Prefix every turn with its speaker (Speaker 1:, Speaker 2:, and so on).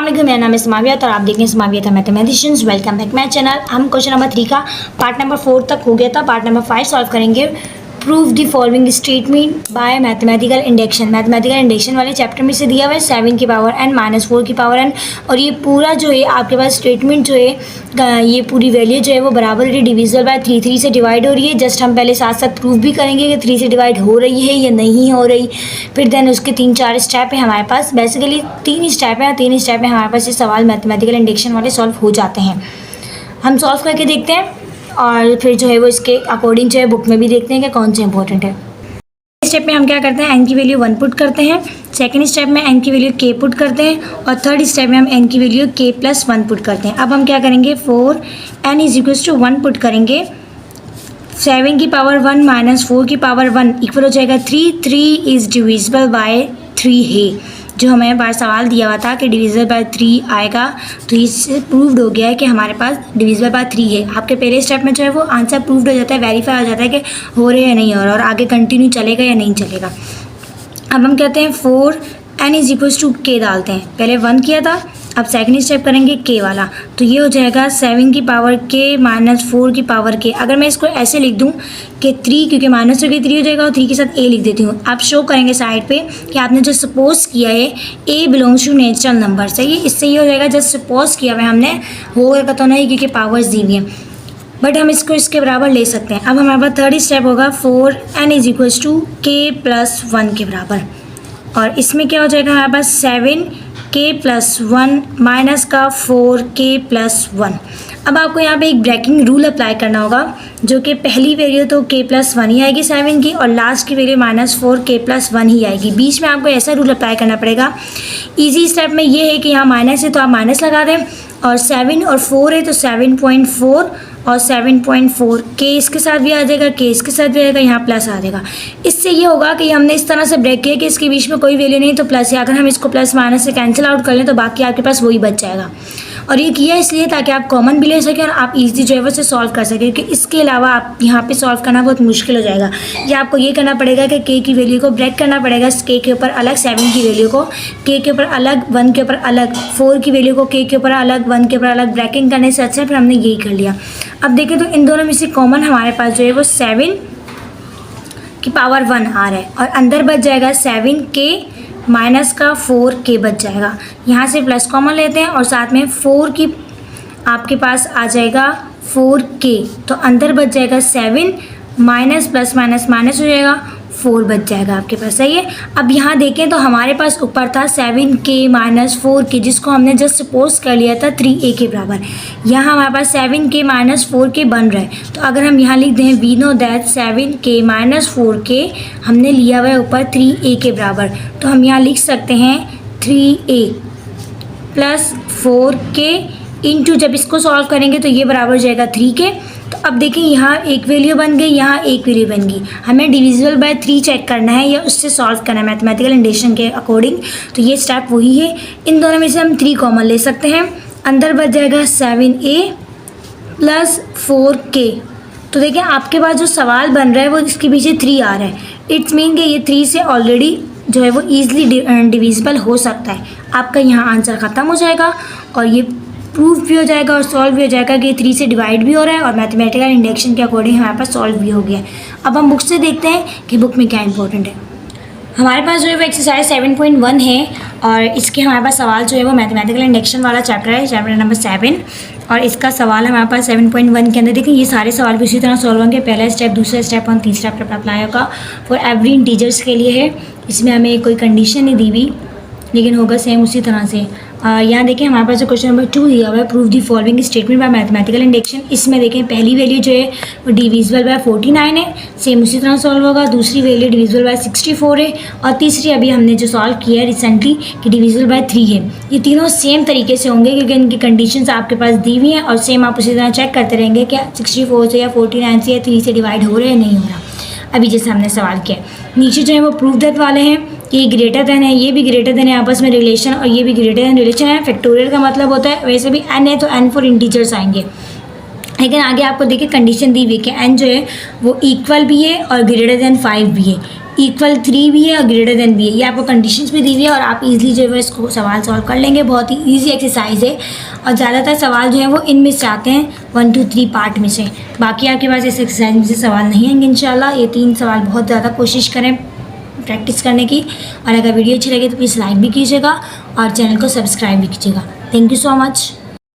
Speaker 1: वालेकुम, मेरा नाम है समावियत और आप देख रहे हैं समावियत mathematicians. Welcome back my channel. हम क्वेश्चन नंबर 3 का पार्ट नंबर 4 तक हो गया था। पार्ट नंबर 5 सॉल्व करेंगे। Prove the following statement by mathematical induction. Mathematical induction वाले चैप्टर में से दिया हुआ है 7 की पावर n माइनस 4 की पावर n। और ये पूरा जो है आपके पास स्टेटमेंट जो है ये पूरी वैल्यू जो है वो बराबर डिविजिबल बाय 3 से डिवाइड हो रही है। जस्ट हम पहले साथ साथ प्रूव भी करेंगे कि 3 से डिवाइड हो रही है या नहीं हो रही। फिर देन उसके 3-4 स्टेप है हमारे पास। बेसिकली 3 स्टेप है, 3 स्टेप में हमारे पास ये सवाल मैथमेटिकल इंडक्शन वाले सॉल्व हो जाते हैं। हम सॉल्व करके देखते हैं और फिर जो है वो इसके अकॉर्डिंग जो है बुक में भी देखते हैं कि कौन से इंपॉर्टेंट है। स्टेप में हम क्या करते हैं, n की वैल्यू 1 पुट करते हैं। सेकंड स्टेप में n की वैल्यू k पुट करते हैं और थर्ड स्टेप में हम n की वैल्यू k + 1 पुट करते हैं। अब हम क्या करेंगे, 4n = 1 पुट करेंगे। 7 की पावर 1 माइनस 4 की पावर 1 इक्वल हो जाएगा 3। 3 इज़ डिविजिबल बाय 3 है। जो हमें बार सवाल दिया हुआ था कि डिविजिबल बाय 3 आएगा, तो इससे प्रूव्ड हो गया है कि हमारे पास डिविजिबल बाय 3 है। आपके पहले स्टेप में जो है वो आंसर प्रूव्ड हो जाता है, वेरीफाई हो जाता है कि हो रहे या नहीं हो रहा और आगे कंटिन्यू चलेगा या नहीं चलेगा। अब हम कहते हैं 4n = k डालते हैं। पहले 1 किया था, अब सेकंड स्टेप करेंगे k वाला, तो ये हो जाएगा 7 की पावर k माइनस 4 की पावर k। अगर मैं इसको ऐसे लिख दूं कि 3, क्योंकि माइनस होगी 3 हो जाएगा और 3 के साथ a लिख देती हूँ। आप शो करेंगे साइड पे कि आपने जो सपोज किया है a belongs to natural number, सही है। इससे ये हो जाएगा जस्ट सपोज किया हुआ हमने, होगा तो नहीं क्योंकि पावर्स दी हुई हैं, बट हम इसको इसके बराबर ले सकते हैं। अब हमारे पास थर्ड स्टेप होगा 4n = k + 1 के बराबर, और इसमें क्या हो जाएगा हमारे पास 7k + 1 माइनस का 4k + 1। अब आपको यहाँ पे एक ब्रेकिंग रूल अप्लाई करना होगा, जो कि पहली वैल्यू तो k + 1 ही आएगी 7 की, और लास्ट की वैल्यू -4k + 1 ही आएगी। बीच में आपको ऐसा रूल अप्लाई करना पड़ेगा। इजी स्टेप में ये है कि यहाँ माइनस है तो आप माइनस लगा दें, और 7 और 4 है तो 7.4 और 7.4 k इसके साथ भी आ जाएगा, k इसके साथ भी आएगा, यहाँ प्लस आ जाएगा। इससे ये होगा कि हमने इस तरह से ब्रेक किया कि इसके बीच में कोई वैल्यू नहीं तो प्लस है। अगर हम इसको प्लस माइनस से कैंसिल आउट कर लें तो बाकी आपके पास वही बच जाएगा। और ये किया इसलिए ताकि आप कॉमन भी ले सकें और आप इजी जो है वो से सॉल्व कर सकें, क्योंकि इसके अलावा आप यहाँ पे सॉल्व करना बहुत मुश्किल हो जाएगा। या आपको ये करना पड़ेगा कि k की वैल्यू को ब्रेक करना पड़ेगा, k के ऊपर अलग 7 की वैल्यू को k के ऊपर अलग, 1 के ऊपर अलग, 4 की वैल्यू को k के ऊपर अलग, 1 के ऊपर अलग। ब्रेकिंग करने से अच्छा फिर हमने यही कर लिया। अब देखें तो इन दोनों में से कॉमन हमारे पास जो है वो 7 की पावर 1 आ रहा है, और अंदर बच जाएगा 7k माइनस का 4k बच जाएगा। यहाँ से प्लस कॉमन लेते हैं और साथ में 4 की आपके पास आ जाएगा 4k, तो अंदर बच जाएगा 7 माइनस प्लस माइनस माइनस हो जाएगा, 4 बच जाएगा आपके पास, सही है। अब यहाँ देखें तो हमारे पास ऊपर था 7k माइनस 4k, जिसको हमने जस्ट सपोज कर लिया था 3a के बराबर। यहाँ हमारे पास 7k माइनस 4k बन रहा है, तो अगर हम यहाँ लिख दें we know that 7k minus 4k हमने लिया हुआ है ऊपर 3a के बराबर, तो हम यहाँ लिख सकते हैं 3a + 4k इंटू, जब इसको सॉल्व करेंगे तो ये बराबर हो जाएगा 3k। तो अब देखें यहाँ एक वैल्यू बन गई, यहाँ एक वैल्यू बन गई। हमें डिविजिबल बाय 3 चेक करना है या उससे सॉल्व करना है मैथमेटिकल इंडक्शन के अकॉर्डिंग, तो ये स्टेप वही है। इन दोनों में से हम 3 कॉमन ले सकते हैं, अंदर बच जाएगा 7a + 4k। तो देखिए आपके पास जो सवाल बन रहा है वो इसके पीछे 3 आ रहा है। इट्स मीन कि ये 3 से ऑलरेडी जो है वो ईजिली डिविजिबल हो सकता है। आपका यहाँ आंसर ख़त्म हो जाएगा और ये प्रूफ भी हो जाएगा और सॉल्व भी हो जाएगा कि 3 से डिवाइड भी हो रहा है और मैथमेटिकल इंडक्शन के अकॉर्डिंग हमारे पास सॉल्व भी हो गया है। अब हम बुक से देखते हैं कि बुक में क्या इंपॉर्टेंट है। हमारे पास जो है वो एक्सरसाइज 7.1 है और इसके हमारे पास सवाल जो है वो मैथमेटिकल इंडक्शन वाला चैप्टर है, चैप्टर नंबर 7, और इसका सवाल हमारे पास 7.1 के अंदर देखिए ये सारे सवाल भी उसी तरह सॉल्व होंगे। पहला स्टेप, दूसरा स्टेप और तीसरा स्टेप अप्लाई होगा फॉर एवरी इंटीजर्स के लिए है। इसमें हमें कोई कंडीशन नहीं दी हुई, लेकिन होगा सेम उसी तरह से। यहाँ देखें हमारे पास जो क्वेश्चन नंबर 2 दिया हुआ है, prove the following statement by mathematical induction. इसमें देखें पहली वैल्यू जो है वो डिविजिबल बाय 49 है, सेम उसी तरह सॉल्व होगा। दूसरी वैल्यू डिविजिबल बाय 64 है, और तीसरी अभी हमने जो सॉल्व किया है रिसेंटली कि डिविजिबल बाय 3 है। ये तीनों सेम तरीके से होंगे क्योंकि इनकी कंडीशंस आपके पास दी हुई हैं, और सेम आप उसी तरह चेक करते रहेंगे कि 64 से या 49 से या 3 से डिवाइड हो रहे हैं नहीं हो रहा। अभी जैसे हमने सवाल किया, नीचे जो है वो प्रूफ दैट वाले हैं कि ये ग्रेटर देन है, ये भी ग्रेटर देन है आपस में रिलेशन, और ये भी ग्रेटर देन रिलेशन है। फैक्टोरियल का मतलब होता है, वैसे भी n है तो n फॉर इंटीजर्स आएंगे, लेकिन आगे आपको देखिए कंडीशन दी हुई है कि n जो है वो इक्वल भी है और ग्रेटर देन 5 भी है। इक्वल 3 भी है और ग्रेटर देन भी है, ये आपको कंडीशंस में दी हुई है और आप इजीली जो है इसको सवाल सॉल्व कर लेंगे। बहुत ही इजी एक्सरसाइज है और ज़्यादातर सवाल जो है वो इनमें से आते हैं 1 to 3 पार्ट में से। बाकी आपके पास इस एक्सरसाइज में से सवाल नहीं आएंगे इंशाल्लाह। ये 3 सवाल बहुत ज़्यादा कोशिश करें प्रैक्टिस करने की, और अगर वीडियो अच्छी लगे तो प्लीज़ लाइक भी कीजिएगा और चैनल को सब्सक्राइब भी कीजिएगा। Thank you so much.